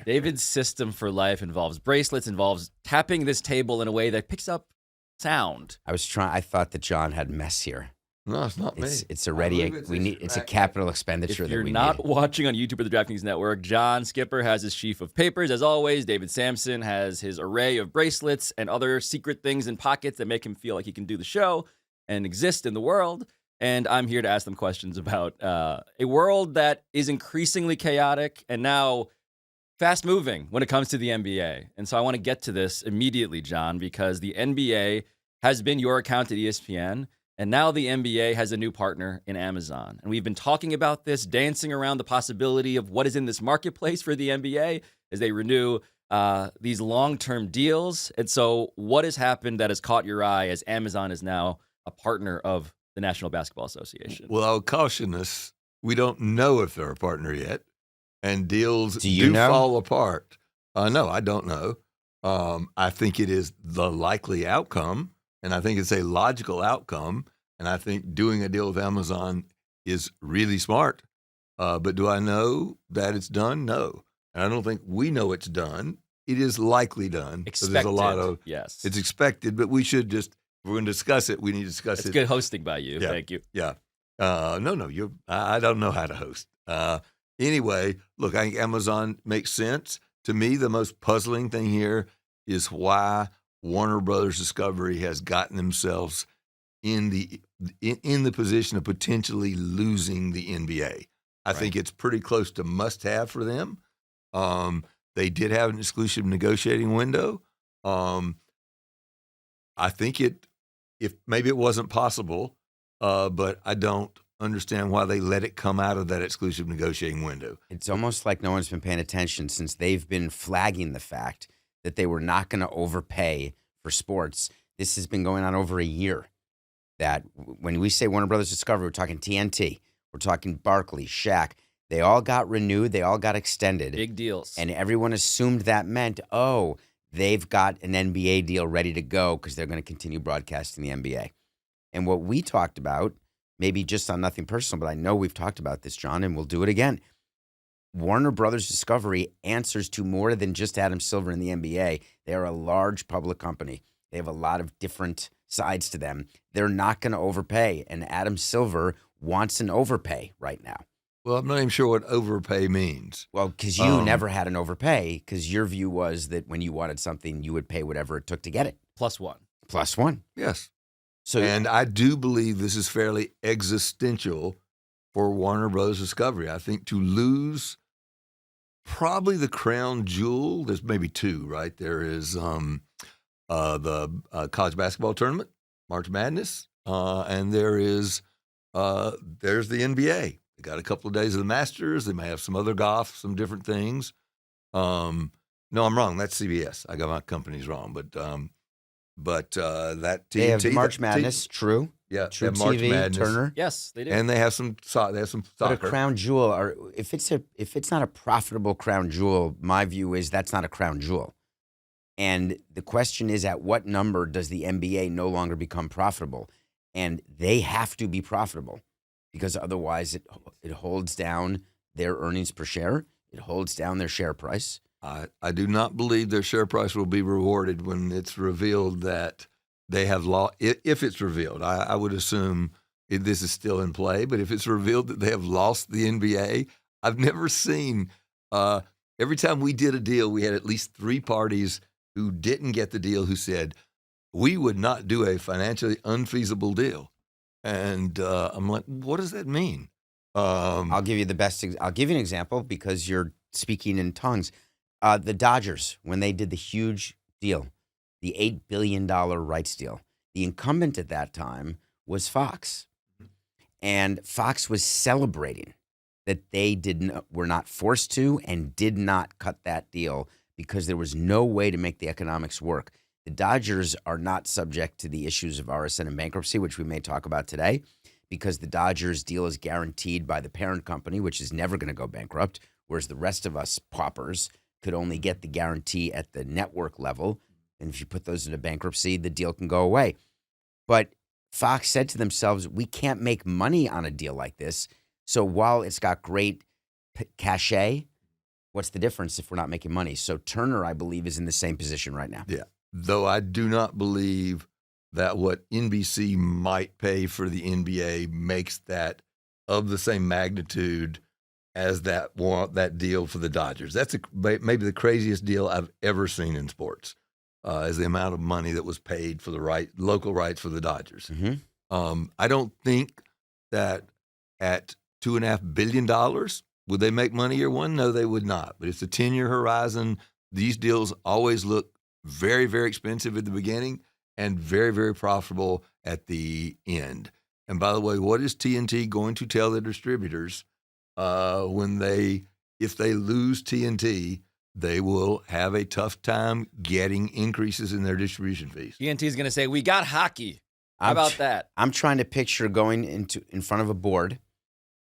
David's system for life involves bracelets, involves tapping this table in a way that picks up sound. I thought that John had mess here. No, it's not me. It's already it's a capital expenditure If that you're we not need. watching on YouTube or the DraftKings Network, John Skipper has his sheaf of papers. As always, David Sampson has his array of bracelets and other secret things in pockets that make him feel like he can do the show and exist in the world. And I'm here to ask them questions about a world that is increasingly chaotic and now fast-moving when it comes to the NBA. And so I want to get to this immediately, John, because the NBA has been your account at ESPN. And now the NBA has a new partner in Amazon. And we've been talking about this, dancing around the possibility of what is in this marketplace for the NBA as they renew these long-term deals. And so what has happened that has caught your eye as Amazon is now a partner of the National Basketball Association? Well, I'll caution us. We don't know if they're a partner yet. And deals do fall apart. No, I don't know. I think it is the likely outcome. And I think it's a logical outcome. And I think doing a deal with Amazon is really smart. But do I know that it's done? No. And I don't think we know it's done. It is likely done. Expected. There's a lot of, yes. It's expected, but we should just, if we're going to discuss it, we need to discuss it. It's good hosting by you. Yeah. Thank you. Yeah. No, I don't know how to host. Anyway, look, I think Amazon makes sense. To me, the most puzzling thing here is why Warner Brothers Discovery has gotten themselves in the position of potentially losing the NBA. I think it's pretty close to must-have for them. They did have an exclusive negotiating window. I think if maybe it wasn't possible, but I don't understand why they let it come out of that exclusive negotiating window. It's almost like no one's been paying attention since they've been flagging the fact that they were not going to overpay for sports. This has been going on over a year. That when we say Warner Brothers Discovery, we're talking TNT, we're talking Barkley, Shaq. They all got renewed. They all got extended. Big deals. And everyone assumed that meant, they've got an NBA deal ready to go because they're going to continue broadcasting the NBA. And what we talked about, maybe just on nothing personal, but I know we've talked about this, John, and we'll do it again. Warner Brothers Discovery answers to more than just Adam Silver in the NBA. They are a large public company. They have a lot of different sides to them. They're not going to overpay, and Adam Silver wants an overpay right now. Well, I'm not even sure what overpay means. Well, because you never had an overpay, because your view was that when you wanted something, you would pay whatever it took to get it. Plus one. Plus one. Yes. So, and I do believe this is fairly existential for Warner Brothers Discovery. I think to lose probably the crown jewel, there's maybe two, right? There is the college basketball tournament, March Madness, and there's the NBA. They got a couple of days of the Masters. They may have some other golf, some different things. No, I'm wrong. That's CBS. I got my companies wrong, but that TNT, they have March Madness, true. Yeah, True they have March TV, Madness. Turner. Yes, they do. And they have some soccer. But a crown jewel, or if it's not a profitable crown jewel, my view is that's not a crown jewel. And the question is, at what number does the NBA no longer become profitable? And they have to be profitable, because otherwise it holds down their earnings per share. It holds down their share price. I do not believe their share price will be rewarded when it's revealed that they have lost. If it's revealed, I would assume this is still in play. But if it's revealed that they have lost the NBA, I've never seen. Every time we did a deal, we had at least three parties who didn't get the deal who said, we would not do a financially unfeasible deal. And I'm like, what does that mean? I'll give you I'll give you an example because you're speaking in tongues. The Dodgers, when they did the huge deal, the $8 billion rights deal, the incumbent at that time was Fox. And Fox was celebrating that they were not forced to and did not cut that deal because there was no way to make the economics work. The Dodgers are not subject to the issues of RSN and bankruptcy, which we may talk about today, because the Dodgers deal is guaranteed by the parent company, which is never going to go bankrupt, whereas the rest of us paupers could only get the guarantee at the network level. And if you put those into bankruptcy, the deal can go away. But Fox said to themselves, we can't make money on a deal like this. So while it's got great cachet, What's the difference if we're not making money? So Turner, I believe, is in the same position right now. Yeah. Though I do not believe that what NBC might pay for the NBA makes that of the same magnitude as that deal for the Dodgers. That's maybe the craziest deal I've ever seen in sports, is the amount of money that was paid for the local rights for the Dodgers. Mm-hmm. I don't think that at $2.5 billion, would they make money year one? No, they would not. But it's a 10-year horizon. These deals always look very, very expensive at the beginning and very, very profitable at the end. And by the way, what is TNT going to tell the distributors if they lose TNT, they will have a tough time getting increases in their distribution fees? TNT is going to say, we got hockey. How about that? I'm trying to picture going in front of a board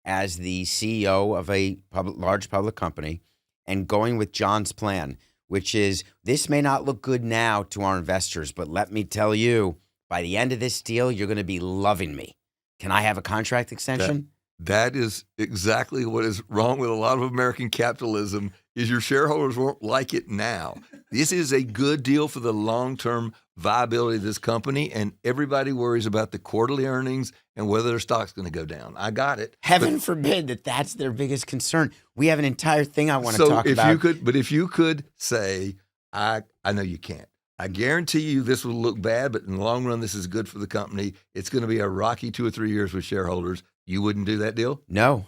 as the CEO of a large public company and going with John's plan, which is, this may not look good now to our investors, but let me tell you, by the end of this deal, you're going to be loving me. Can I have a contract extension? That is exactly what is wrong with a lot of American capitalism, is your shareholders won't like it now. This is a good deal for the long-term viability of this company, and everybody worries about the quarterly earnings and whether their stock's going to go down. I got it. Heaven forbid that that's their biggest concern. We have an entire thing I want to talk about. If you could say, I know you can't. I guarantee you this will look bad, but in the long run, this is good for the company. It's going to be a rocky 2 or 3 years with shareholders. You wouldn't do that deal? No.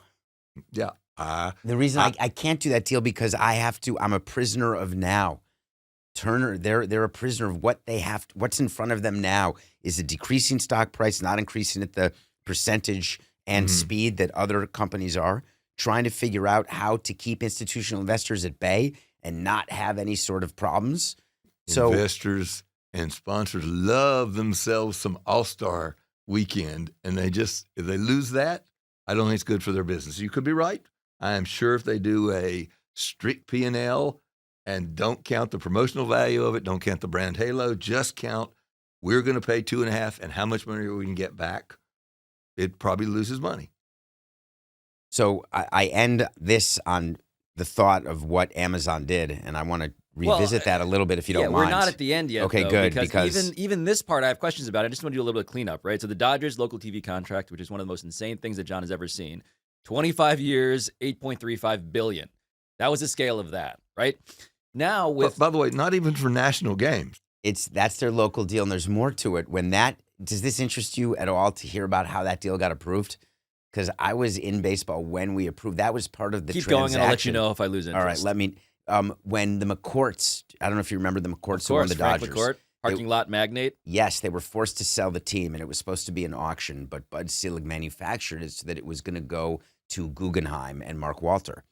Yeah. The reason I can't do that deal because I'm a prisoner of now. Turner, they're a prisoner of what they have. What's in front of them now is a decreasing stock price, not increasing at the percentage and speed that other companies are, trying to figure out how to keep institutional investors at bay and not have any sort of problems. So investors and sponsors love themselves some all-star weekend, and if they lose that, I don't think it's good for their business. You could be right. I am sure if they do a strict P&L and don't count the promotional value of it, don't count the brand halo, just count, we're going to pay 2.5 and how much money are we going to get back, it probably loses money. So I end this on the thought of what Amazon did, and I want to revisit that a little bit if you don't mind. We're not at the end yet. Okay, though, good. Because even this part I have questions about. I just want to do a little bit of cleanup, right? So the Dodgers local TV contract, which is one of the most insane things that John has ever seen, 25 years, $8.35 billion. That was the scale of that, right? Now with, by the way, not even for national games. That's their local deal, and there's more to it. Does this interest you at all to hear about how that deal got approved? Because I was in baseball when we approved. That was part of the transaction. Keep going, and I'll let you know if I lose interest. All right, let me. When the McCourts, I don't know if you remember the McCourts who won the Frank Dodgers. McCourt, parking lot magnate. Yes, they were forced to sell the team, and it was supposed to be an auction, but Bud Selig manufactured it so that it was going to go to Guggenheim and Mark Walter.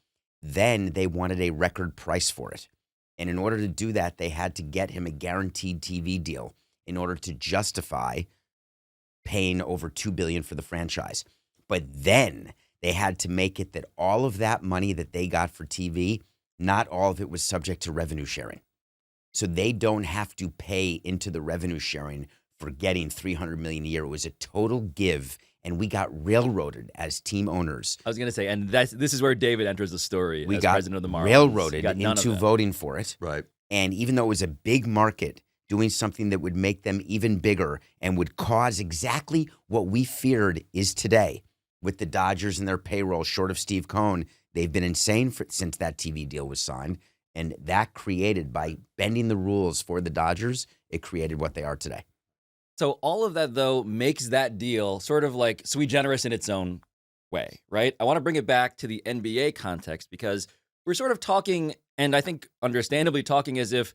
Then they wanted a record price for it. And in order to do that, they had to get him a guaranteed TV deal in order to justify paying over $2 billion for the franchise. But then they had to make it that all of that money that they got for TV, not all of it was subject to revenue sharing. So they don't have to pay into the revenue sharing for getting $300 million a year. It was a total give, and we got railroaded as team owners. I was going to say, and this is where David enters the story as president of the Marlins. Railroaded into voting for it. Right. And even though it was a big market, doing something that would make them even bigger and would cause exactly what we feared is today with the Dodgers and their payroll short of Steve Cohen. They've been insane since that TV deal was signed. And that created, by bending the rules for the Dodgers, it created what they are today. So all of that, though, makes that deal sort of like sui generis in its own way, right? I want to bring it back to the NBA context because we're sort of talking, and I think understandably talking as if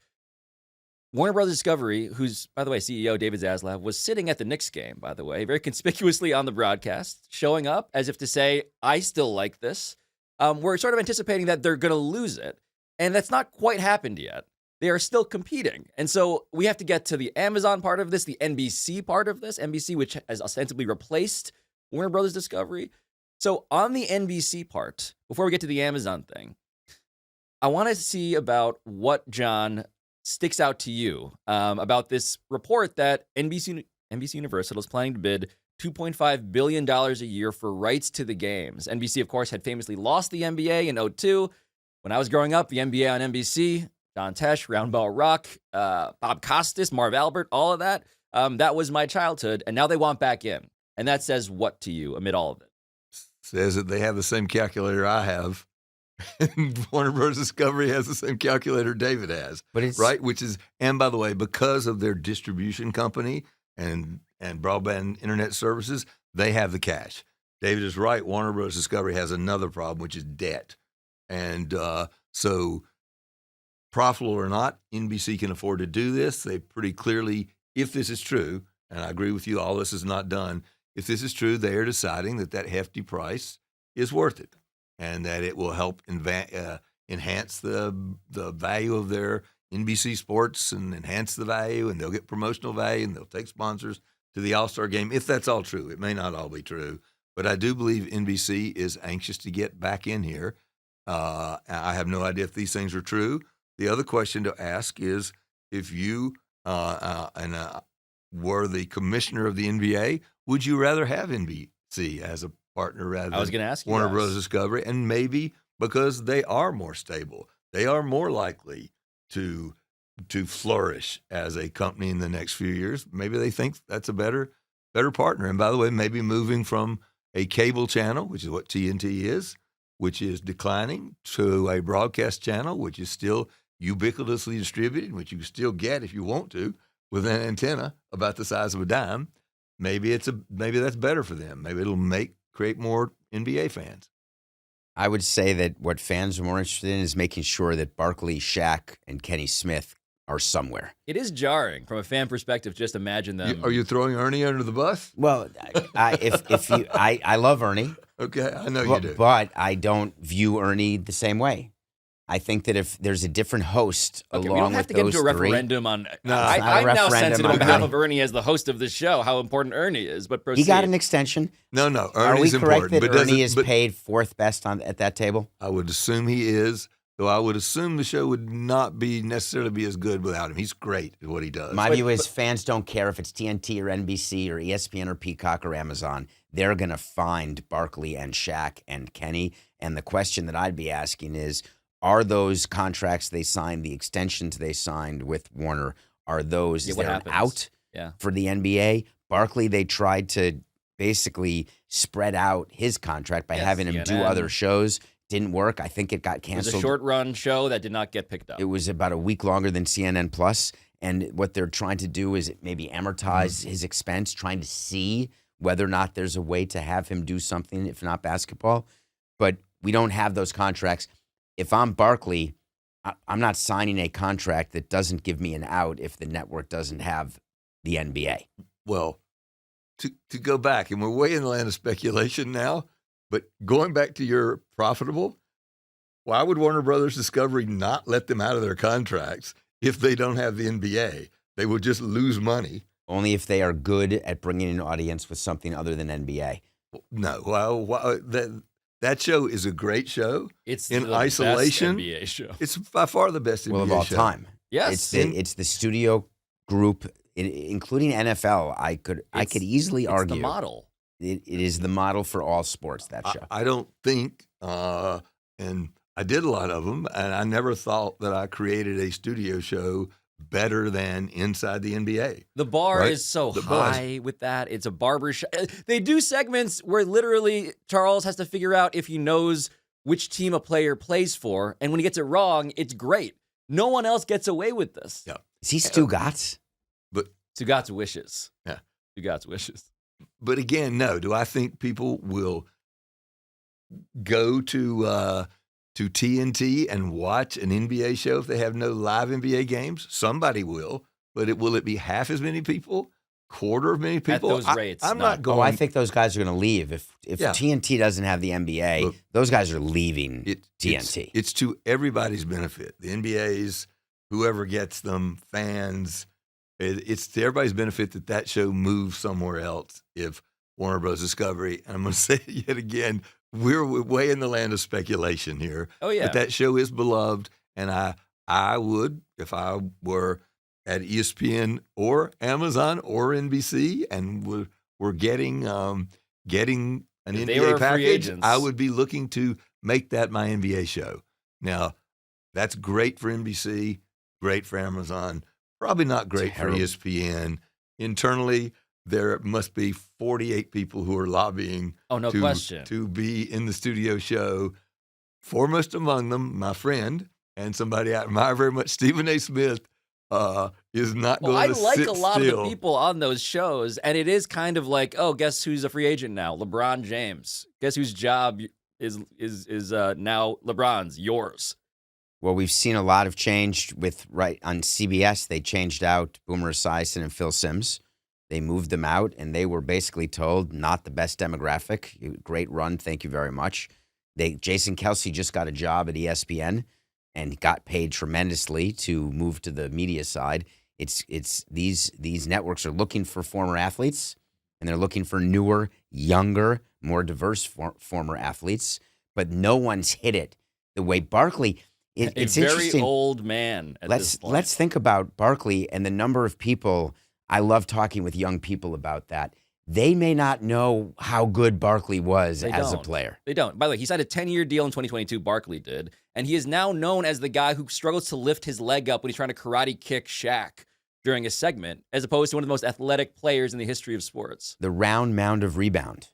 Warner Brothers Discovery, who's, by the way, CEO David Zaslav, was sitting at the Knicks game, by the way, very conspicuously on the broadcast, showing up as if to say, I still like this. We're sort of anticipating that they're going to lose it. And that's not quite happened yet. They are still competing. And so we have to get to the Amazon part of this, the NBC part of this, NBC, which has ostensibly replaced Warner Brothers Discovery. So on the NBC part, before we get to the Amazon thing, I want to see about what, John, sticks out to you about this report that NBC Universal is planning to bid $2.5 billion a year for rights to the games. NBC, of course, had famously lost the NBA in 2002. When I was growing up, the NBA on NBC, John Tesh, Round Ball Rock, Bob Costas, Marv Albert, all of that. That was my childhood, and now they want back in. And that says what to you amid all of it? Says that they have the same calculator I have. And Warner Bros. Discovery has the same calculator David has, But it's right? Which is, and by the way, because of their distribution company and broadband internet services, they have the cash. David is right. Warner Bros. Discovery has another problem, which is debt. And so, profitable or not, NBC can afford to do this. They pretty clearly, if this is true, and I agree with you, all this is not done. If this is true, they are deciding that hefty price is worth it, and that it will help enhance the value of their NBC Sports and enhance the value, and they'll get promotional value, and they'll take sponsors to the All-Star game. If that's all true, it may not all be true, but I do believe NBC is anxious to get back in here. I have no idea if these things are true. The other question to ask is, if you were the commissioner of the NBA, would you rather have NBC as a partner rather I was than going to ask you Warner guys. Bros. Discovery? And maybe because they are more stable, they are more likely to flourish as a company in the next few years. Maybe they think that's a better partner. And by the way, maybe moving from a cable channel, which is what TNT is, which is declining, to a broadcast channel, which is still ubiquitously distributed, which you can still get if you want to, with an antenna about the size of a dime. Maybe that's better for them. Maybe it'll create more NBA fans. I would say that what fans are more interested in is making sure that Barkley, Shaq, and Kenny Smith are somewhere. It is jarring from a fan perspective. Just imagine them. Are you throwing Ernie under the bus? Well, I love Ernie. Okay, I know you do. But I don't view Ernie the same way. I think that if there's a different host Okay, along we don't have with to get those into a three, referendum on. No, I'm it's not a now referendum sensitive on on behalf Ernie. of Ernie as the host of this show, how important Ernie is. But proceed. he got an extension. No, Are we Ernie's correct important. that but Ernie is but paid fourth best at that table? I would assume he is, though I would assume the show would not necessarily be as good without him. He's great at what he does. My view is fans don't care if it's TNT or NBC or ESPN or Peacock or Amazon. They're going to find Barkley and Shaq and Kenny. And the question that I'd be asking is, are those contracts they signed, the extensions they signed with Warner, are those Yeah, what they're happens? out Yeah. for the NBA? Barkley, they tried to basically spread out his contract by Yes, having him do CNN. other shows. Didn't work. I think it got It was canceled. a short run show that did not get picked up. It was about a week longer than CNN Plus. And what they're trying to do is maybe amortize his expense, trying to see whether or not there's a way to have him do something, if not basketball. But we don't have those contracts. If I'm Barkley, I'm not signing a contract that doesn't give me an out if the network doesn't have the NBA. Well, to go back, and we're way in the land of speculation now, but going back to your profitable, why would Warner Brothers Discovery not let them out of their contracts if they don't have the NBA? They would just lose money. Only if they are good at bringing an audience with something other than NBA. No, well, that show is a great show. It's in the isolation. best NBA show. It's by far the best NBA Well, of all show. time. Yes. It's the studio group, including NFL. I could easily It's argue the model. It is the model for all sports. That show. I don't think, and I did a lot of them, and I never thought that I created a studio show better than Inside the NBA. The bar Right? is so The buzz. high with that. It's a barber shop. They do segments where literally Charles has to figure out if he knows which team a player plays for, and when he gets it wrong, it's great. No one else gets away with this. Yeah. Is he Stugotz? Stugotz wishes. Yeah. Stugotz wishes. But again, no. Do I think people will go to TNT and watch an NBA show if they have no live NBA games? Somebody will, but will it be half as many people? Quarter of many people? those rates, I'm no. not going. I think those guys are going to leave. If Yeah. TNT doesn't have the NBA, Look, those guys are leaving It's TNT. it's to everybody's benefit. The NBA's, whoever gets them, fans. It's to everybody's benefit that show moves somewhere else. If Warner Bros. Discovery, and I'm going to say it yet again, we're way in the land of speculation here. Oh, yeah. But that show is beloved, and I would, if I were at ESPN or Amazon or NBC, and we're getting an If they NBA were free package, agents. I would be looking to make that my NBA show. Now, that's great for NBC, great for Amazon, probably not great for ESPN. Internally, there must be 48 people who are lobbying no question. to be in the studio show. Foremost among them, my friend and somebody I admire very much, Stephen A. Smith, is not going to sit still. I like a lot of the people on those shows, and it is kind of like, oh, guess who's a free agent now? LeBron James. Guess whose job is now LeBron's, yours. Well, we've seen a lot of change on CBS. They changed out Boomer Esiason and Phil Simms. They moved them out, and they were basically told not the best demographic. Great run, thank you very much. Jason Kelce just got a job at ESPN and got paid tremendously to move to the media side. These networks are looking for former athletes, and they're looking for newer, younger, more diverse former athletes. But no one's hit it the way Barkley. It's a very interesting. Old man. This point. Let's think about Barkley and the number of people. I love talking with young people about that. They may not know how good Barkley was as a player. They don't. By the way, he signed a 10-year deal in 2022, Barkley did, and he is now known as the guy who struggles to lift his leg up when he's trying to karate kick Shaq during a segment, as opposed to one of the most athletic players in the history of sports. The round mound of rebound.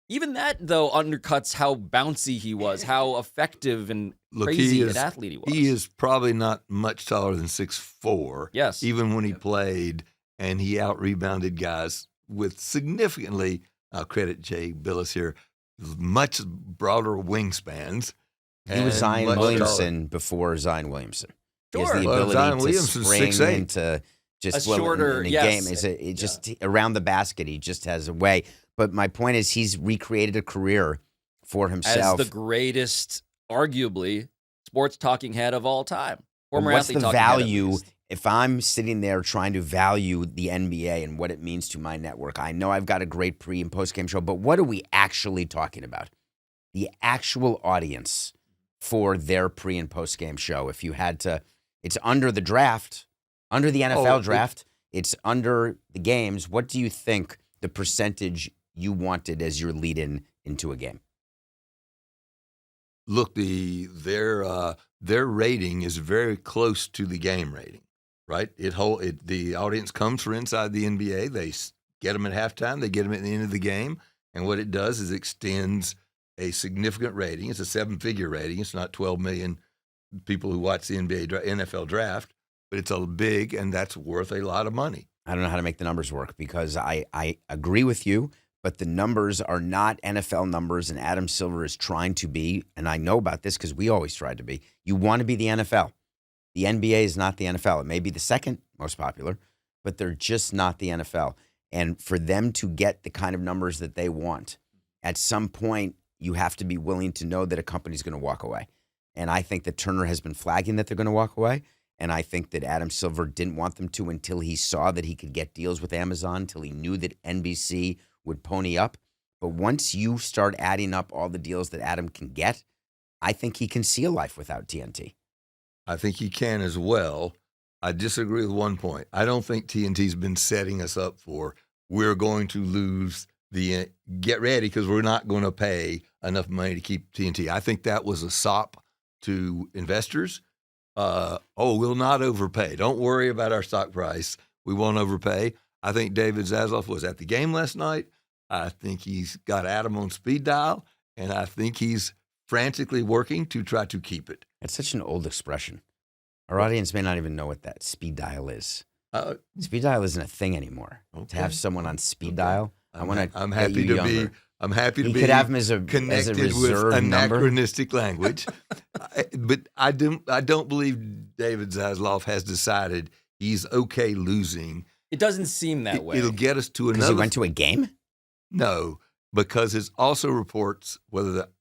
Even that, though, undercuts how bouncy he was, how effective and crazy an athlete he was. He is probably not much taller than 6'4". Yes. Even when he played, and he out-rebounded guys with significantly, I'll credit Jay Billis here, much broader wingspans. He was Zion Williamson before Zion Williamson. Sure. He has the ability Zion to Williamson's spring 6'8". into just a shorter in a game. Just around the basket, he just has a way. But my point is, he's recreated a career for himself as the greatest, arguably, sports talking head of all time. Former what's athlete the talking head, at value? least. If I'm sitting there trying to value the NBA and what it means to my network, I know I've got a great pre- and post-game show, but what are we actually talking about? The actual audience for their pre- and post-game show. If you had to, it's under the draft, under the NFL draft, it's under the games. What do you think the percentage you wanted as your lead-in into a game? Look, their rating is very close to the game rating. Right, the audience comes from inside the NBA. They get them at halftime. They get them at the end of the game, and what it does is extends a significant rating. It's a 7-figure rating. It's not 12 million people who watch the NFL draft, but it's a big, and that's worth a lot of money. I don't know how to make the numbers work because I agree with you, but the numbers are not NFL numbers, and Adam Silver is trying to be, and I know about this because we always tried to be. You want to be the NFL. The NBA is not the NFL. It may be the second most popular, but they're just not the NFL. And for them to get the kind of numbers that they want, at some point, you have to be willing to know that a company's going to walk away. And I think that Turner has been flagging that they're going to walk away. And I think that Adam Silver didn't want them to until he saw that he could get deals with Amazon, until he knew that NBC would pony up. But once you start adding up all the deals that Adam can get, I think he can see a life without TNT. I think he can as well. I disagree with one point. I don't think TNT's been setting us up for we're going to lose get ready because we're not going to pay enough money to keep TNT. I think that was a sop to investors. We'll not overpay. Don't worry about our stock price. We won't overpay. I think David Zaslav was at the game last night. I think he's got Adam on speed dial, and I think he's frantically working to try to keep it. It's such an old expression. Our audience may not even know what that speed dial is. Speed dial isn't a thing anymore. Okay. To have someone on speed dial, I'm happy to be. I'm happy to be. Could have him as a connected reserve with number. Anachronistic language, but I don't believe David Zaslav has decided he's okay losing. It doesn't seem that way. It'll get us to another. Because he went to a game? No, because there's also reports,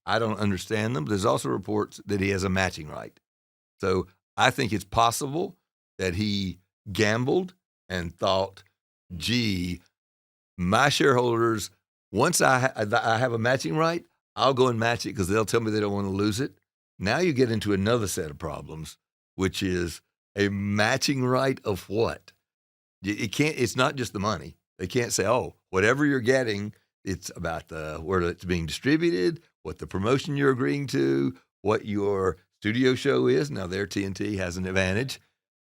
I don't understand them, there's also reports that he has a matching right. So I think it's possible that he gambled and thought, gee, my shareholders, once I have a matching right, I'll go and match it because they'll tell me they don't want to lose it. Now you get into another set of problems, which is a matching right of what? It's not just the money. They can't say, whatever you're getting, it's about where it's being distributed, what the promotion you're agreeing to, what your studio show is. Now their TNT has an advantage.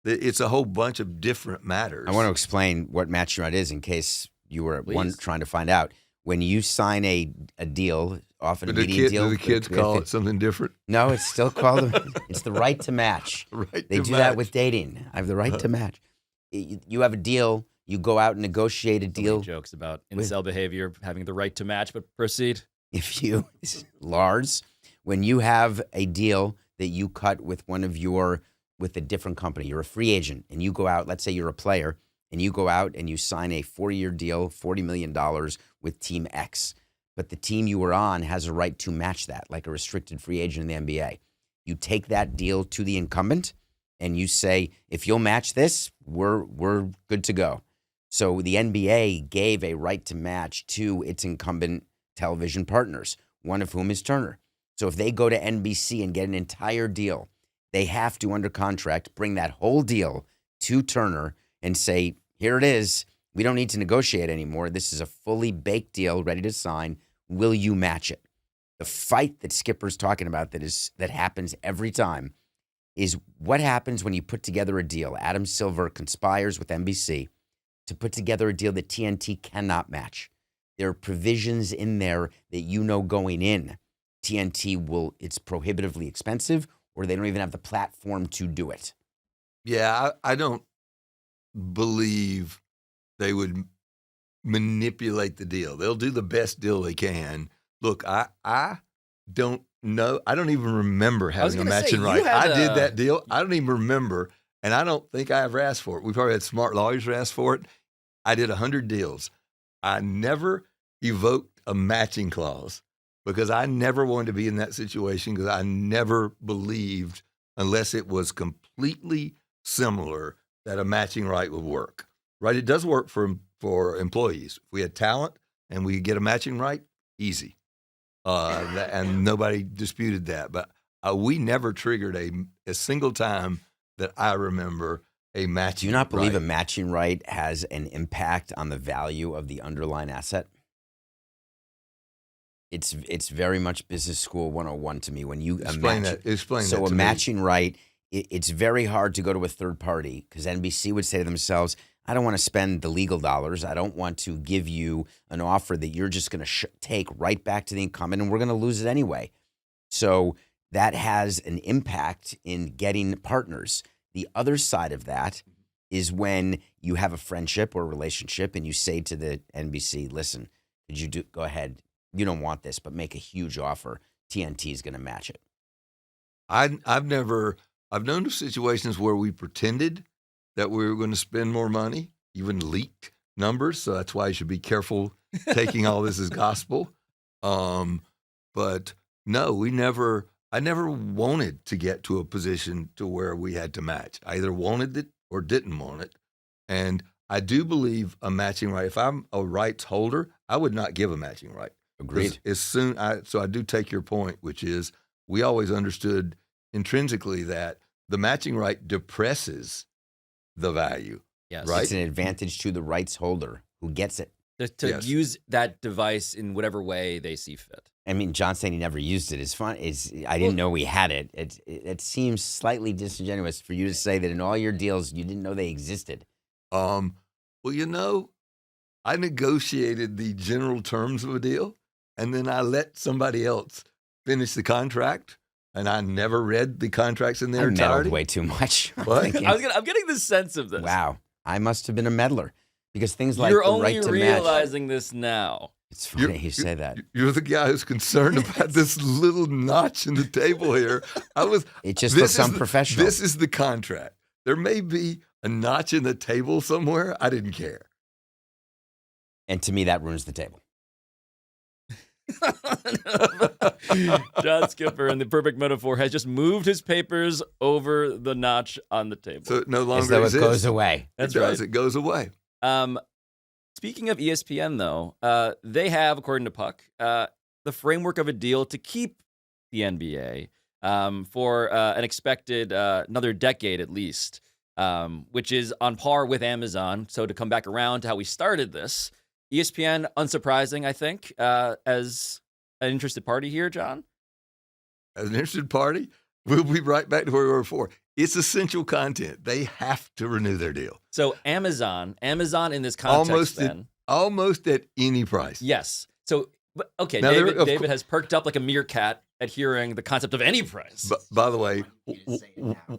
It's a whole bunch of different matters. I want to explain what matching right is in case you were Please. trying to find out. When you sign a deal, often a But media deal. do the kids call it something different? No, it's still called, it's the right to match. Right. They do that with dating. I have the right to match. You have a deal, you go out and negotiate a So many deal. jokes about incel behavior having the right to match, but proceed. If you, Lars, when you have a deal that you cut with with a different company, you're a free agent and you go out, let's say you're a player, and you go out and you sign a 4-year deal, $40 million with Team X. But the team you were on has a right to match that, like a restricted free agent in the NBA. You take that deal to the incumbent and you say, if you'll match this, we're good to go. So the NBA gave a right to match to its incumbent television partners, one of whom is Turner. So if they go to NBC and get an entire deal, they have to, under contract, bring that whole deal to Turner and say, here it is. We don't need to negotiate anymore. This is a fully baked deal, ready to sign. Will you match it? The fight that Skipper's talking about that happens every time is what happens when you put together a deal. Adam Silver conspires with NBC to put together a deal that TNT cannot match. There are provisions in there that going in, TNT it's prohibitively expensive, or they don't even have the platform to do it. Yeah, I don't believe they would manipulate the deal. They'll do the best deal they can. Look, I don't know. I don't even remember having a matching right. I did that deal. I don't even remember, and I don't think I ever asked for it. We probably had smart lawyers who asked for it. I did 100 deals. I never evoked a matching clause because I never wanted to be in that situation because I never believed, unless it was completely similar, that a matching right would work. Right? It does work for employees. If we had talent and we get a matching right, easy. And nobody disputed that. But we never triggered a single time that I remember a matching right. Do you not believe a matching right has an impact on the value of the underlying asset? It's very much business school 101 to me. When you explain that so to a me. matching right, it's very hard to go to a third party because NBC would say to themselves, I don't want to spend the legal dollars. I don't want to give you an offer that you're just going to take right back to the incumbent, and we're going to lose it anyway. So that has an impact in getting partners. The other side of that is when you have a friendship or a relationship and you say to the NBC, listen, could you go ahead? You don't want this, but make a huge offer. TNT is going to match it. I've known of situations where we pretended that we were going to spend more money, even leaked numbers. So that's why you should be careful taking all this as gospel. But no, I never wanted to get to a position to where we had to match. I either wanted it or didn't want it. And I do believe a matching right. If I'm a rights holder, I would not give a matching right. Agreed. So I do take your point, which is we always understood intrinsically that the matching right depresses the value. Yes. Right? It's an advantage to the rights holder who gets it. To Yes. use that device in whatever way they see fit. I mean, John saying he never used it is fun. I didn't know we had it. It seems slightly disingenuous for you to say that in all your deals you didn't know they existed. Well, I negotiated the general terms of a deal, and then I let somebody else finish the contract, and I never read the contracts in their I meddled entirety. way too much. What? I'm getting the sense of this. Wow, I must have been a meddler because things like You're the only right to match. realizing this now. It's funny you say that. You're the guy who's concerned about this little notch in the table here. It just looks unprofessional. This is the contract. There may be a notch in the table somewhere. I didn't care. And to me, that ruins the table. John Skipper, in the perfect metaphor, has just moved his papers over the notch on the table. So it no longer As though exists. it goes away. That's it does. right. It goes away. Speaking of ESPN, though, they have, according to Puck, the framework of a deal to keep the NBA for an expected another decade at least, which is on par with Amazon. So to come back around to how we started this, ESPN, unsurprising, I think, as an interested party here, John. As an interested party, we'll be right back to where we were before. It's essential content. They have to renew their deal. So Amazon in this context almost at any price. Yes. So, okay, Now, David has perked up like a meerkat at hearing the concept of any price. By the way,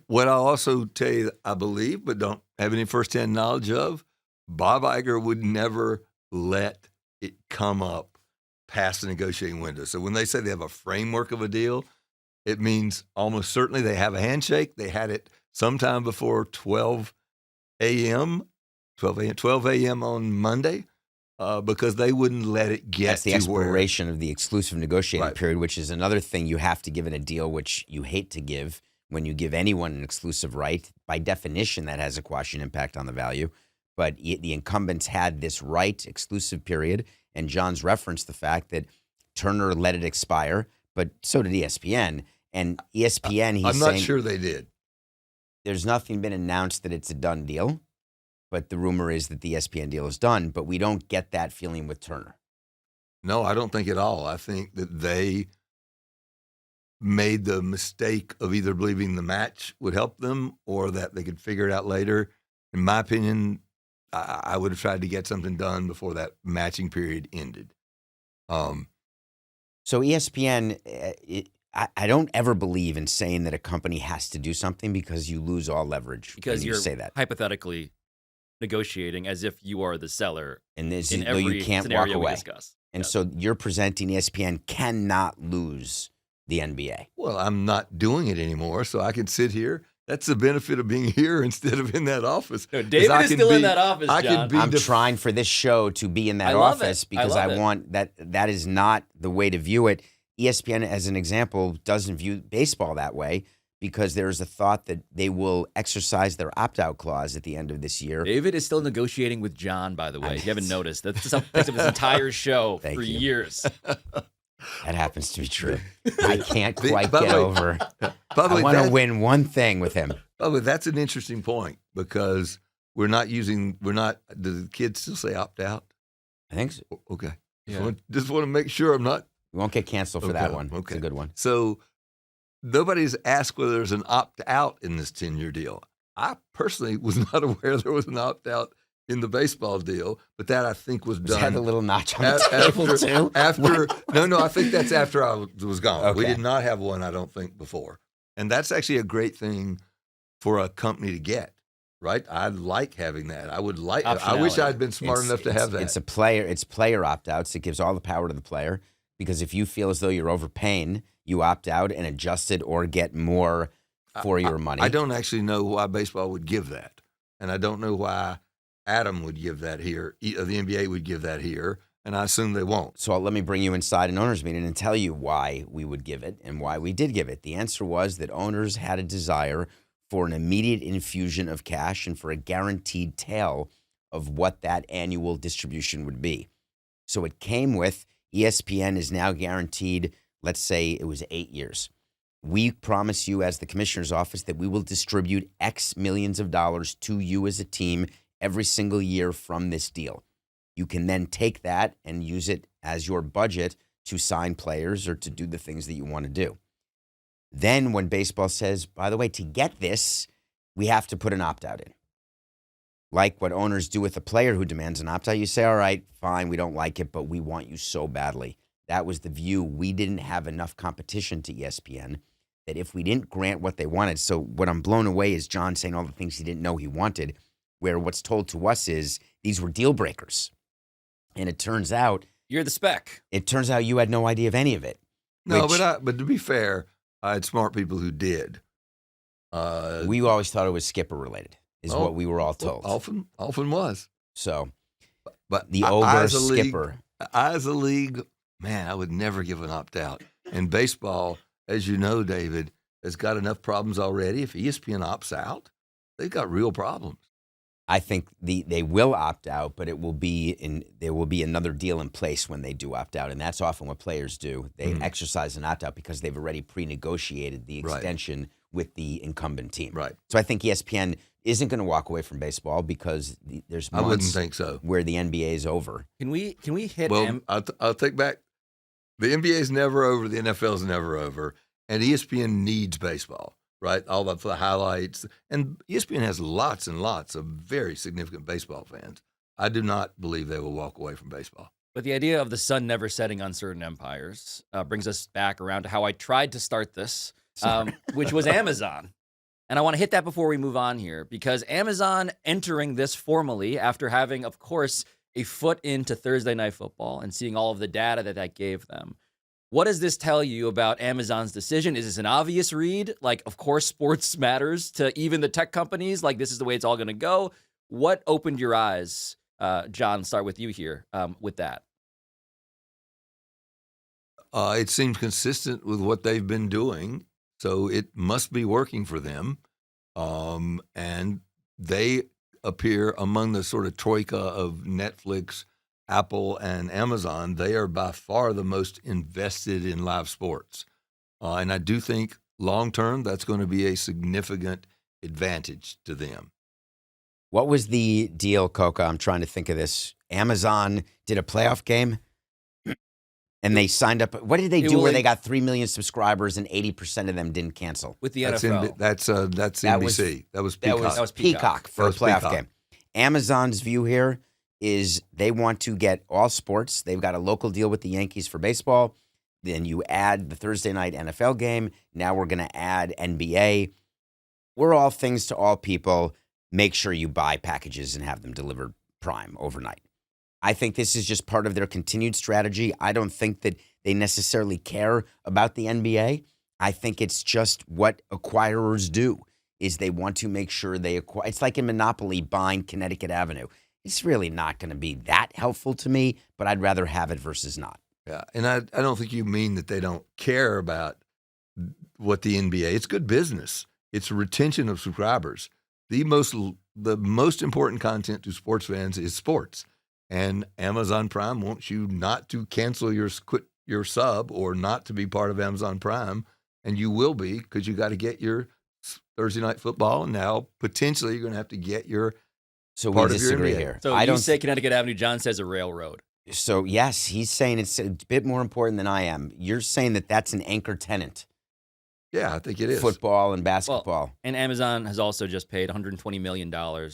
what I'll also tell you, I believe, but don't have any firsthand knowledge of, Bob Iger would never let it come up past the negotiating window. So when they say they have a framework of a deal, it means almost certainly they have a handshake. They had it sometime before 12 a.m. on Monday because they wouldn't let it get That's the to expiration of the exclusive negotiating Right. period, which is another thing you have to give in a deal, which you hate to give when you give anyone an exclusive right. By definition, that has a quashing impact on the value. But the incumbents had this right exclusive period, and John's referenced the fact that Turner let it expire, but so did ESPN. And ESPN, he's I'm not saying sure they did. there's nothing been announced that it's a done deal, but the rumor is that the ESPN deal is done, but we don't get that feeling with Turner. No, I don't think at all. I think that they made the mistake of either believing the match would help them or that they could figure it out later. In my opinion, I would have tried to get something done before that matching period ended. So ESPN, I don't ever believe in saying that a company has to do something because you lose all leverage because when you you're say that. hypothetically negotiating as if you are the seller And there's, in no, every you can't walk scenario we away. discuss. And Yes. so you're presenting ESPN cannot lose the NBA. Well, I'm not doing it anymore, so I can sit here. That's the benefit of being here instead of in that office. No, 'Cause David I is can still in be- that office, I John. can be I'm trying for this show to be in that I love office it. because I I love it. want that is not the way to view it. ESPN, as an example, doesn't view baseball that way because there is a thought that they will exercise their opt-out clause at the end of this year. David is still negotiating with John, by the way. You haven't noticed. That's something takes up this entire show Thank for you. years. That happens to be true. I can't The- quite by the get way- over. By the I way, want to that- win one thing with him. by the way, that's an interesting point because do the kids still say opt out? I think so. Okay. Yeah. Just want to make sure I'm not. We won't get canceled for that Okay, one. It's okay. a good one. So nobody's asked whether there's an opt out in this 10-year deal. I personally was not aware there was an opt out in the baseball deal, but that I think was Was that done a little notch on the table too? No, I think that's after I was gone. We Okay. did not have one, I don't think, before. And that's actually a great thing for a company to get, right? I like having that. I wish Optionality. I'd been smart enough to have that. It's player opt-outs. It gives all the power to the player because if you feel as though you're overpaying, you opt out and adjust it or get more for your money. I don't actually know why baseball would give that. And I don't know why Adam would give that here. The NBA would give that here. And I assume they won't. So let me bring you inside an owners meeting and tell you why we would give it and why we did give it. The answer was that owners had a desire for an immediate infusion of cash and for a guaranteed tail of what that annual distribution would be. So it came with ESPN is now guaranteed, let's say it was 8 years. We promise you as the commissioner's office that we will distribute X millions of dollars to you as a team every single year from this deal. You can then take that and use it as your budget to sign players or to do the things that you want to do. Then when baseball says, by the way, to get this, we have to put an opt-out in. Like what owners do with a player who demands an opt-out, you say, all right, fine, we don't like it, but we want you so badly. That was the view. We didn't have enough competition to ESPN that if we didn't grant what they wanted. So what I'm blown away is John saying all the things he didn't know he wanted, where what's told to us is these were deal breakers. And it turns out You're the spec. you had no idea of any of it. No, which but to be fair, I had smart people who did. we always thought it was Skipper related, is what we were all told. Often was. So But the I ogre as a league- Skipper. I, as a league, man, I would never give an opt out. And baseball, as you know, David, has got enough problems already. If ESPN opts out, they've got real problems. I think they will opt out, but there will be another deal in place when they do opt out, and that's often what players do. They exercise an opt out because they've already pre-negotiated the extension with the incumbent team. Right. So I think ESPN isn't going to walk away from baseball because there's I wouldn't months think so. where the NBA is over. Can we hit Well, I'll take back. The NBA is never over. The NFL is never over. and ESPN needs baseball, right? All the highlights, and ESPN has lots and lots of very significant baseball fans. I do not believe they will walk away from baseball. But the idea of the sun never setting on certain empires brings us back around to how I tried to start this, which was Amazon. And I want to hit that before we move on here, because Amazon entering this formally after having, of course, a foot into Thursday Night Football and seeing all of the data that gave them. What does this tell you about Amazon's decision? Is this an obvious read? Like, of course, sports matters to even the tech companies. Like, this is the way it's all going to go. What opened your eyes? John, start with you here with that. It seems consistent with what they've been doing, so it must be working for them. And they appear among the sort of troika of Netflix, Apple, and Amazon. They are by far the most invested in live sports. And I do think long-term that's going to be a significant advantage to them. What was the deal, Coca? I'm trying to think of this. Amazon did a playoff game, and they signed up. What did they do where they got 3 million subscribers and 80% of them didn't cancel? With the That's NFL. that's NBC. That was Peacock. That was Peacock for a playoff Peacock. game. Amazon's view here is they want to get all sports. They've got a local deal with the Yankees for baseball. Then you add the Thursday night NFL game. Now we're going to add NBA. We're all things to all people. Make sure you buy packages and have them delivered prime overnight. I think this is just part of their continued strategy. I don't think that they necessarily care about the NBA. I think it's just what acquirers do, is they want to make sure they acquire. It's like in Monopoly buying Connecticut Avenue. It's really not going to be that helpful to me, but I'd rather have it versus not. Yeah, and I don't think you mean that they don't care about what the NBA. It's good business. It's retention of subscribers. The most important content to sports fans is sports, and Amazon Prime wants you not to cancel quit your sub or not to be part of Amazon Prime, and you will be, because you got to get your Thursday Night Football, and now potentially you're going to have to get your So part we of your disagree NBA. here. So I you don't say Connecticut Avenue, John says a railroad. So yes, he's saying it's a bit more important than I am. You're saying that that's an anchor tenant. Yeah, I think it is. Football and basketball. Well, and Amazon has also just paid $120 million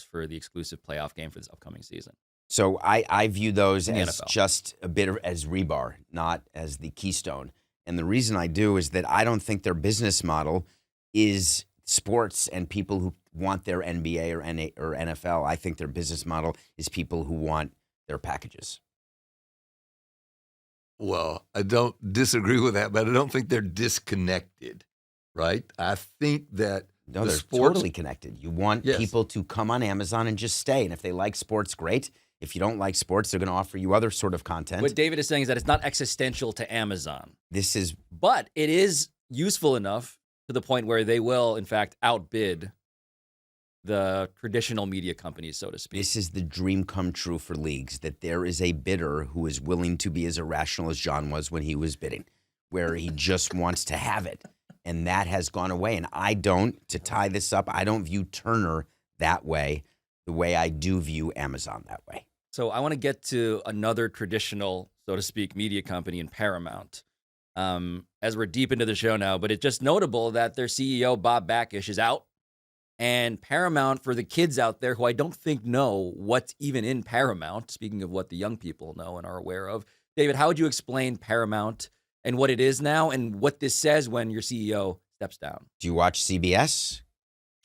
for the exclusive playoff game for this upcoming season. So I view those In the as NFL. just a bit as rebar, not as the keystone. And the reason I do is that I don't think their business model is sports and people who want their NBA or NFL. I think their business model is people who want their packages. Well, I don't disagree with that, but I don't think they're disconnected, right? I think that No, the they're sports, totally connected. You want Yes. people to come on Amazon and just stay. And if they like sports, great. If you don't like sports, they're going to offer you other sort of content. What David is saying is that it's not existential to Amazon, This is but it is useful enough to the point where they will, in fact, outbid the traditional media companies, so to speak. This is the dream come true for leagues, that there is a bidder who is willing to be as irrational as John was when he was bidding, where he just wants to have it. And that has gone away. And I don't, to tie this up, I don't view Turner that way, the way I do view Amazon that way. So I want to get to another traditional, so to speak, media company in Paramount. As we're deep into the show now, but it's just notable that their CEO, Bob Bakish, is out. And Paramount, for the kids out there who I don't think know what's even in Paramount, speaking of what the young people know and are aware of, David, how would you explain Paramount and what it is now and what this says when your CEO steps down? Do you watch CBS?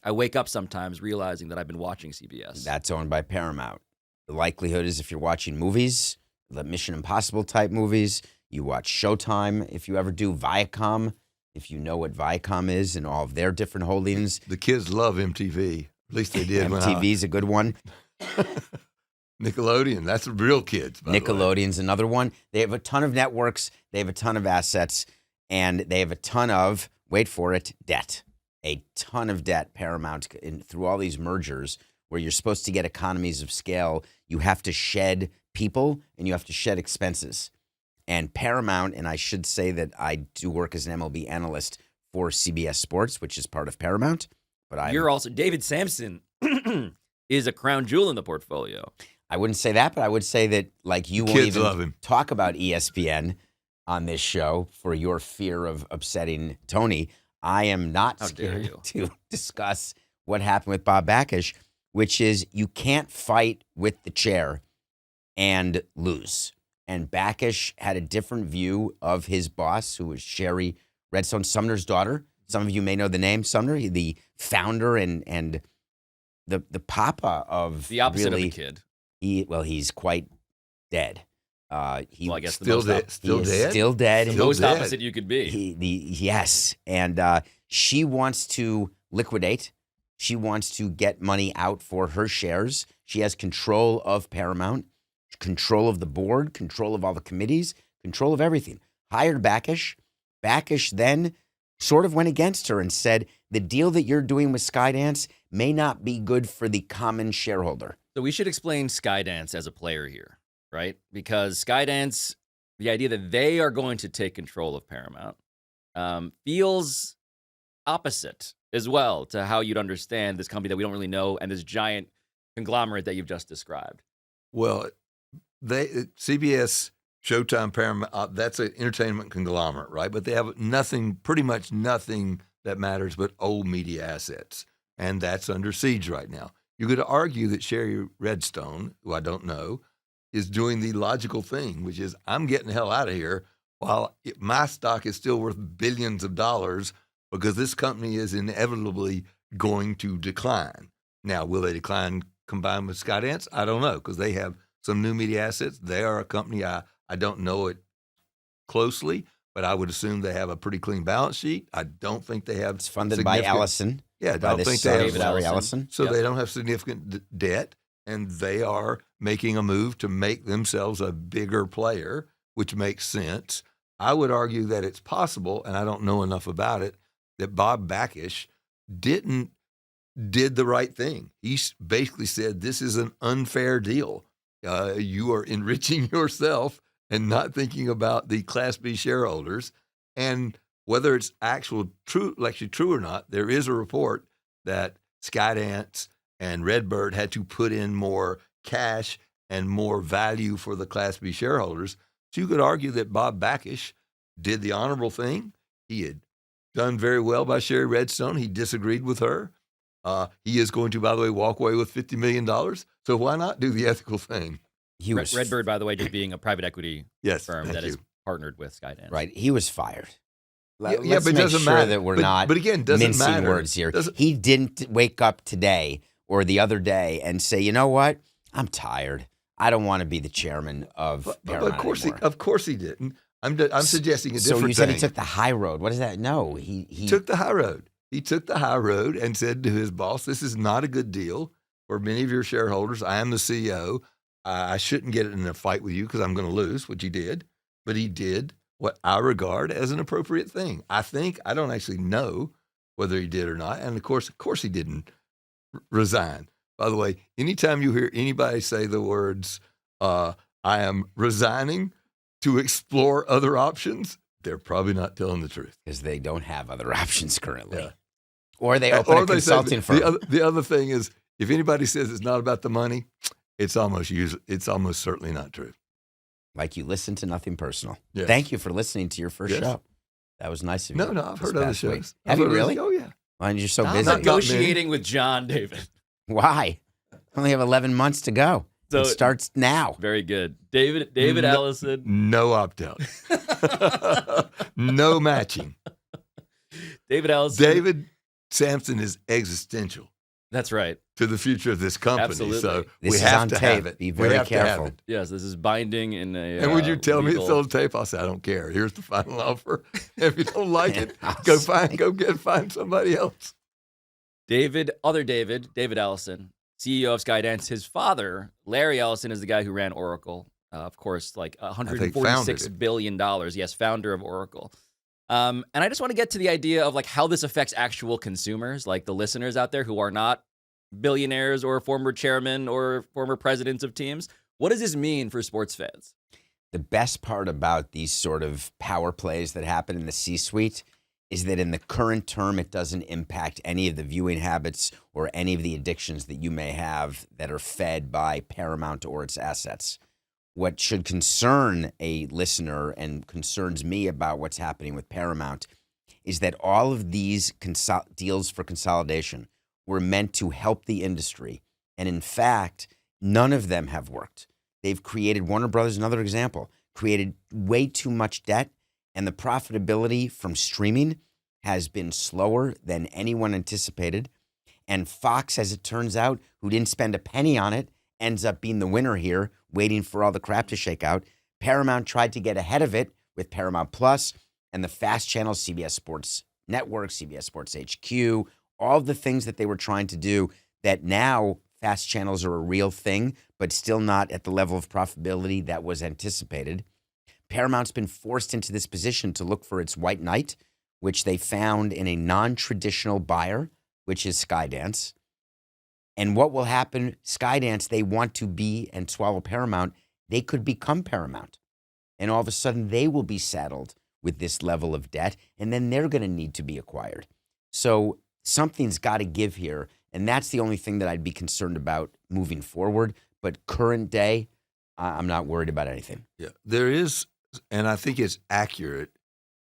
I wake up sometimes realizing that I've been watching CBS. That's owned by Paramount. The likelihood is if you're watching movies, the Mission Impossible type movies, you watch Showtime. If you ever do Viacom, if you know what Viacom is and all of their different holdings. the kids love MTV. At least they did. MTV's a good one. Nickelodeon. That's the real kids. By the way. Nickelodeon's another one. They have a ton of networks. They have a ton of assets. And they have a ton of, wait for it, debt. A ton of debt, Paramount, through all these mergers where you're supposed to get economies of scale. You have to shed people and you have to shed expenses. And Paramount, and I should say that I do work as an MLB analyst for CBS Sports, which is part of Paramount. But You're also, David Sampson is a crown jewel in the portfolio. I wouldn't say that, but I would say that, like, you won't Kids even love him. talk about ESPN on this show for your fear of upsetting Tony. I am not How dare scared you. to discuss what happened with Bob Backish, which is you can't fight with the chair and lose. And Backish had a different view of his boss, who was Sherry Redstone, Sumner's daughter. Some of you may know the name Sumner, the founder and the papa of The opposite really, of a kid. He's quite dead. I guess Still dead. Still dead. the Still most dead. opposite you could be. Yes, and she wants to liquidate. She wants to get money out for her shares. She has control of Paramount, control of the board, control of all the committees, control of everything. Hired Backish. Backish then sort of went against her and said, the deal that you're doing with Skydance may not be good for the common shareholder. So we should explain Skydance as a player here, right? Because Skydance, the idea that they are going to take control of Paramount, feels opposite as well to how you'd understand this company that we don't really know and this giant conglomerate that you've just described. Well, CBS, Showtime, Paramount, that's an entertainment conglomerate, right? But they have nothing, pretty much nothing that matters but old media assets. And that's under siege right now. You could argue that Sherry Redstone, who I don't know, is doing the logical thing, which is I'm getting the hell out of here while my stock is still worth billions of dollars because this company is inevitably going to decline. Now, will they decline combined with Skydance? I don't know, because they have some new media assets. They are a company, I don't know it closely, but I would assume they have a pretty clean balance sheet. I don't think they have It's funded by Allison. Yeah, I by don't the think son they of have Larry Ellison. so Yep. they don't have significant debt, and they are making a move to make themselves a bigger player, which makes sense. I would argue that it's possible, and I don't know enough about it, that Bob Backish did the right thing. He basically said, this is an unfair deal. You are enriching yourself and not thinking about the Class B shareholders. And whether it's actually true or not, there is a report that Skydance and Redbird had to put in more cash and more value for the Class B shareholders. So you could argue that Bob Backish did the honorable thing. He had done very well by Sherry Redstone. He disagreed with her. He is going to, by the way, walk away with $50 million. So why not do the ethical thing? He was Redbird, by the way, just being a private equity Yes, firm thank that is you. partnered with Skydance. right. He was fired. Yeah, Let's but it make doesn't sure matter. that we're But- not but again, doesn't mincing matter. words here. Doesn't- He didn't wake up today or the other day and say, you know what? I'm tired. I don't want to be the chairman of But Paramount anymore. of course he didn't. I'm suggesting a So different you said thing. he took the high road. What is that? No, he took the high road. He took the high road and said to his boss, this is not a good deal for many of your shareholders. I am the CEO. I shouldn't get in a fight with you because I'm going to lose, which he did. But he did what I regard as an appropriate thing. I don't actually know whether he did or not. And of course he didn't resign. By the way, anytime you hear anybody say the words, I am resigning to explore other options, they're probably not telling the truth. because they don't have other options currently. Yeah. Or they open a they say consulting firm. the other thing is, if anybody says it's not about the money, it's almost certainly not true. Like you listen to Nothing Personal. Yes. Thank you for listening to your first Yes. show. That was nice of you. No, I've this heard other past week. shows. Have I've you heard other- really? Oh yeah. Why are you so Stop busy? Not negotiating with John, David. Why? Only have 11 months to go. So- it starts now. Very good. David No- Allison. No opt out. No matching. David Allison. David Sampson is existential That's right. to the future of this company. Absolutely. So This we is have on to tape. have it. Be We very have to have careful. it. Yes, this is binding in a. And would you tell me it's legal- on tape? I'll say, I don't care. Here's the final offer. If you don't like it, I'll go say- find somebody else. David Allison, CEO of Skydance. His father, Larry Ellison, is the guy who ran Oracle. Of course, like founded $146 it. billion. Yes, founder of Oracle. And I just want to get to the idea of like how this affects actual consumers, like the listeners out there who are not billionaires or former chairmen or former presidents of teams. What does this mean for sports fans? The best part about these sort of power plays that happen in the C-suite is that in the current term, it doesn't impact any of the viewing habits or any of the addictions that you may have that are fed by Paramount or its assets. What should concern a listener and concerns me about what's happening with Paramount is that all of these deals for consolidation were meant to help the industry. And in fact, none of them have worked. They've created, Warner Brothers, another example, created way too much debt, and the profitability from streaming has been slower than anyone anticipated. And Fox, as it turns out, who didn't spend a penny on it, ends up being the winner here, waiting for all the crap to shake out. Paramount tried to get ahead of it with Paramount Plus and the fast channels, CBS Sports Network, CBS Sports HQ, all the things that they were trying to do that now fast channels are a real thing, but still not at the level of profitability that was anticipated. Paramount's been forced into this position to look for its white knight, which they found in a non-traditional buyer, which is Skydance. And what will happen, Skydance, they want to be and swallow Paramount. They could become Paramount. And all of a sudden, they will be saddled with this level of debt, and then they're going to need to be acquired. So something's got to give here, and that's the only thing that I'd be concerned about moving forward. But current day, I'm not worried about anything. Yeah, there is, and I think it's accurate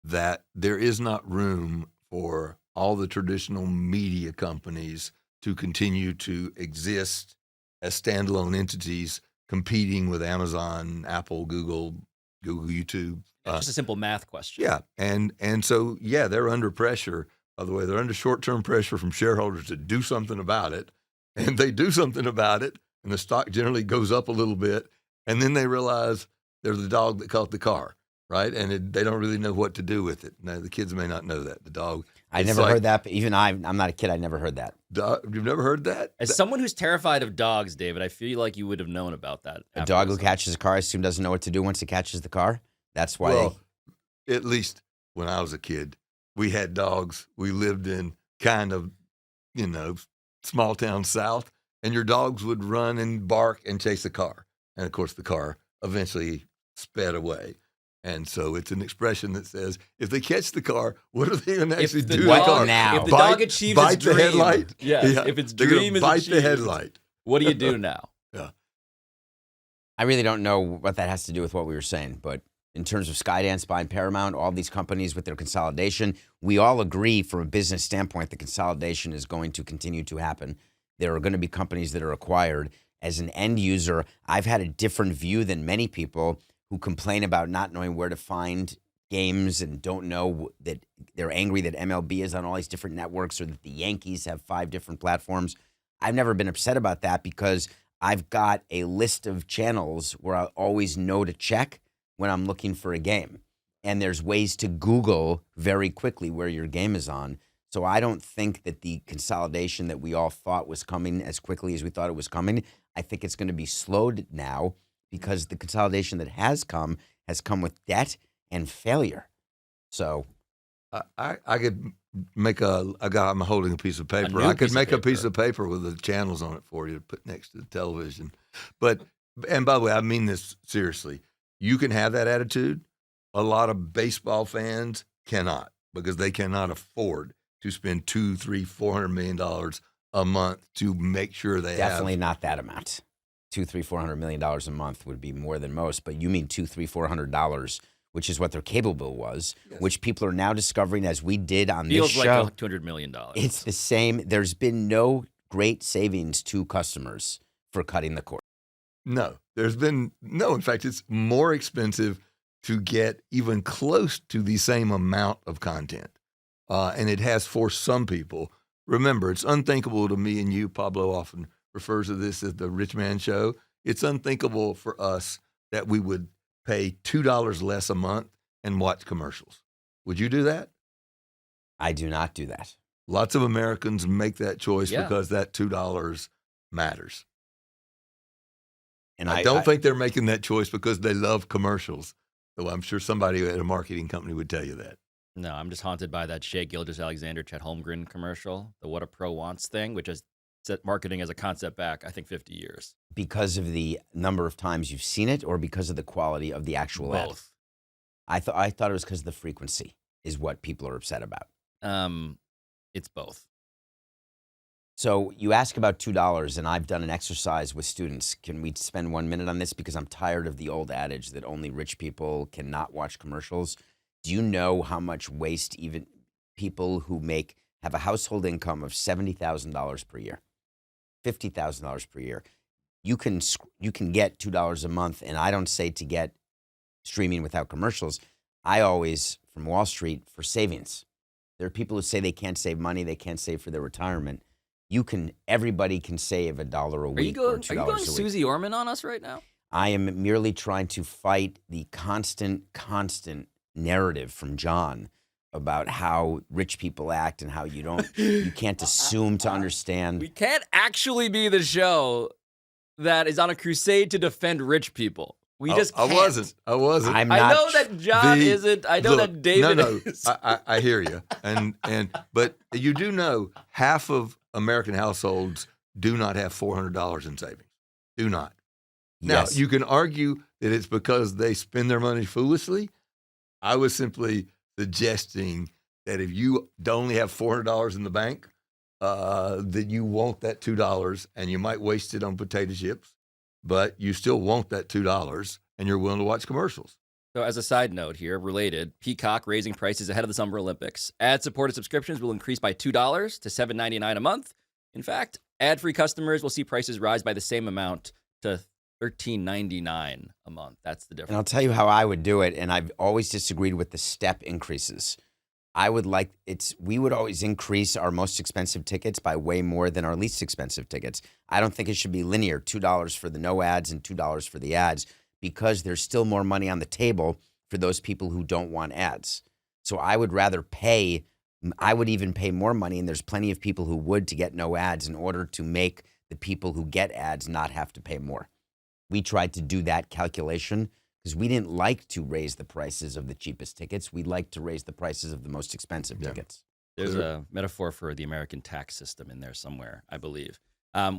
that there is not room for all the traditional media companies to continue to exist as standalone entities competing with Amazon, Apple, Google, YouTube. It's just a simple math question. Yeah, and so, yeah, they're under pressure. By the way, they're under short-term pressure from shareholders to do something about it, and they do something about it, and the stock generally goes up a little bit, and then they realize they're the dog that caught the car, right? And they don't really know what to do with it. Now, the kids may not know that. The dog. I never heard that, but even I'm not a kid. I never heard that. You've never heard that? As someone who's terrified of dogs, David, I feel like you would have known about that. A dog who catches a car, I assume, doesn't know what to do once it catches the car. That's why. Well, at least when I was a kid, we had dogs. We lived in kind of, small town South, and your dogs would run and bark and chase a car. And of course, the car eventually sped away. And so it's an expression that says, if they catch the car, what are they going to actually do to the car? Now. If the dog achieves its dream, the headlight? Yes, Yeah. if its They're dream gonna is bite achieved, the headlight. what do you do now? Yeah. I really don't know what that has to do with what we were saying, but in terms of Skydance buying Paramount, all these companies with their consolidation, we all agree from a business standpoint the consolidation is going to continue to happen. There are going to be companies that are acquired. As an end user, I've had a different view than many people who complain about not knowing where to find games and don't know that they're angry that MLB is on all these different networks or that the Yankees have 5 different platforms. I've never been upset about that because I've got a list of channels where I always know to check when I'm looking for a game. And there's ways to Google very quickly where your game is on. So I don't think that the consolidation that we all thought was coming as quickly as we thought it was coming, I think it's going to be slowed now because the consolidation that has come with debt and failure. So I could make I'm holding a piece of paper. new I could piece of make a paper. piece of paper with the channels on it for you to put next to the television. And by the way, I mean this seriously. You can have that attitude. A lot of baseball fans cannot because they cannot afford to spend $200, $300, $400 million a month to make sure they definitely not that amount. $400 million a month would be more than most, but you mean $400, which is what their cable bill was, Yes. which people are now discovering as we did on this Feels show. like $200 million. It's the same. There's been no great savings to customers for cutting the cord. No, there's been no. In fact, it's more expensive to get even close to the same amount of content. And it has for some people. Remember, it's unthinkable to me and you. Pablo often refers to this as the rich man show. It's unthinkable for us that we would pay $2 less a month and watch commercials. Would you do that? I do not do that. Lots of Americans make that choice Yeah. because that $2 matters. And I don't think they're making that choice because they love commercials. Though I'm sure somebody at a marketing company would tell you that. No, I'm just haunted by that Shea Gilgeous-Alexander, Chet Holmgren commercial, the What a Pro Wants thing, which has set marketing as a concept back, I think, 50 years. because of the number of times you've seen it or because of the quality of the actual ad? Both. I thought it was because of the frequency is what people are upset about. It's both. So you ask about $2, and I've done an exercise with students. Can we spend 1 minute on this? Because I'm tired of the old adage that only rich people cannot watch commercials. Do you know how much waste even people who have a household income of $70,000 per year, $50,000 per year, you can get $2 a month, and I don't say to get streaming without commercials. I always, from Wall Street, for savings. There are people who say they can't save money, they can't save for their retirement. Everybody can save $1 a week or $2 a week. Are you going Susie Orman on us right now? I am merely trying to fight the constant narrative from John about how rich people act and how you can't assume to understand. We can't actually be the show that is on a crusade to defend rich people. We just can't. I wasn't. I'm not. I know that John isn't. I know that David is. I hear you. But you do know half of American households do not have $400 in savings. Do not. Now, Yes. you can argue that it's because they spend their money foolishly. I was simply suggesting that if you only have $400 in the bank, that you want that $2 and you might waste it on potato chips, but you still want that $2 and you're willing to watch commercials. So as a side note here, related, Peacock raising prices ahead of the Summer Olympics. Ad-supported subscriptions will increase by $2 to $7.99 a month. In fact, ad-free customers will see prices rise by the same amount to $13.99 a month. That's the difference. And I'll tell you how I would do it, and I've always disagreed with the step increases. We would always increase our most expensive tickets by way more than our least expensive tickets. I don't think it should be linear, $2 for the no ads and $2 for the ads, because there's still more money on the table for those people who don't want ads. So I would rather I would even pay more money, and there's plenty of people who would, to get no ads in order to make the people who get ads not have to pay more. We tried to do that calculation because we didn't like to raise the prices of the cheapest tickets. We liked to raise the prices of the most expensive tickets. There's a metaphor for the American tax system in there somewhere, I believe.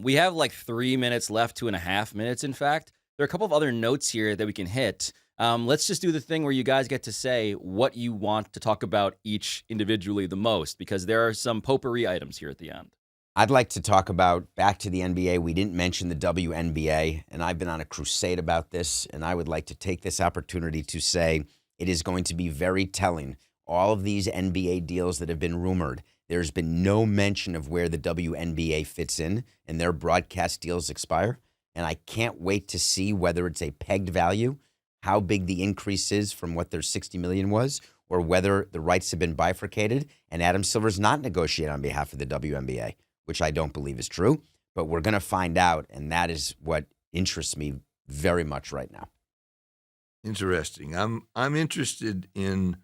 We have like 3 minutes left, 2.5 minutes, in fact. There are a couple of other notes here that we can hit. Let's just do the thing where you guys get to say what you want to talk about each individually the most, because there are some potpourri items here at the end. I'd like to talk about, back to the NBA. We didn't mention the WNBA, and I've been on a crusade about this, and I would like to take this opportunity to say it is going to be very telling. All of these NBA deals that have been rumored, there's been no mention of where the WNBA fits in, and their broadcast deals expire. And I can't wait to see whether it's a pegged value, how big the increase is from what their $60 million was, or whether the rights have been bifurcated and Adam Silver's not negotiating on behalf of the WNBA, which I don't believe is true. But we're going to find out, and that is what interests me very much right now. Interesting. I'm interested in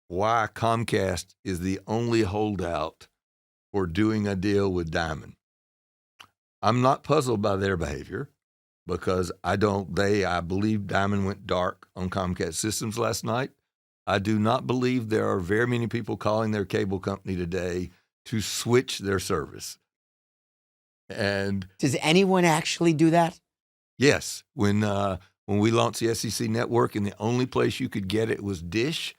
why Comcast is the only holdout for doing a deal with Diamond. I'm not puzzled by their behavior because I believe Diamond went dark on Comcast systems last night. I do not believe there are very many people calling their cable company today to switch their service. And does anyone actually do that? Yes. When we launched the SEC network and the only place you could get it was Dish,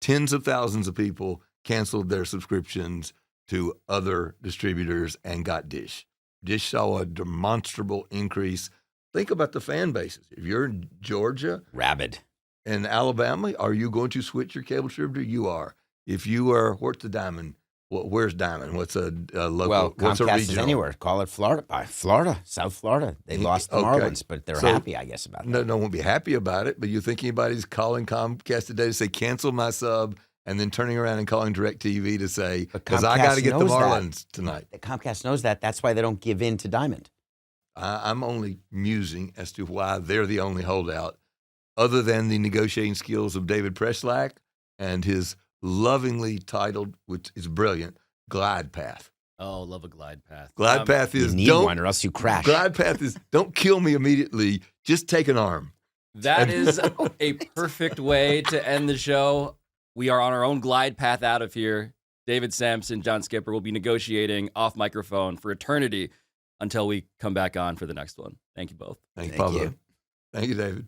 tens of thousands of people canceled their subscriptions to other distributors and got Dish. Dish saw a demonstrable increase. Think about the fan bases. If you're in Georgia, rabid, and Alabama, are you going to switch your cable distributor? You are. If you are, what's the Diamond? Where's Diamond? What's a local? Well, what's a Comcast regional? is anywhere. Call it Florida, South Florida. They lost the Marlins, but they're happy, I guess, about that. No one won't be happy about it. But you think anybody's calling Comcast today to say cancel my sub, and then turning around and calling DirecTV to say, because I got to get the Marlins tonight. Comcast knows that. That's why they don't give in to Diamond. I'm only musing as to why they're the only holdout, other than the negotiating skills of David Preslack and his lovingly titled, which is brilliant, Glide Path. Oh, love a glide path. Glide path is you need one or else you crash. Glide path is don't kill me immediately. Just take an arm. That is a perfect way to end the show. We are on our own glide path out of here. David Sampson, John Skipper will be negotiating off microphone for eternity until we come back on for the next one. Thank you both. Thank you, Pablo. Thank you, David.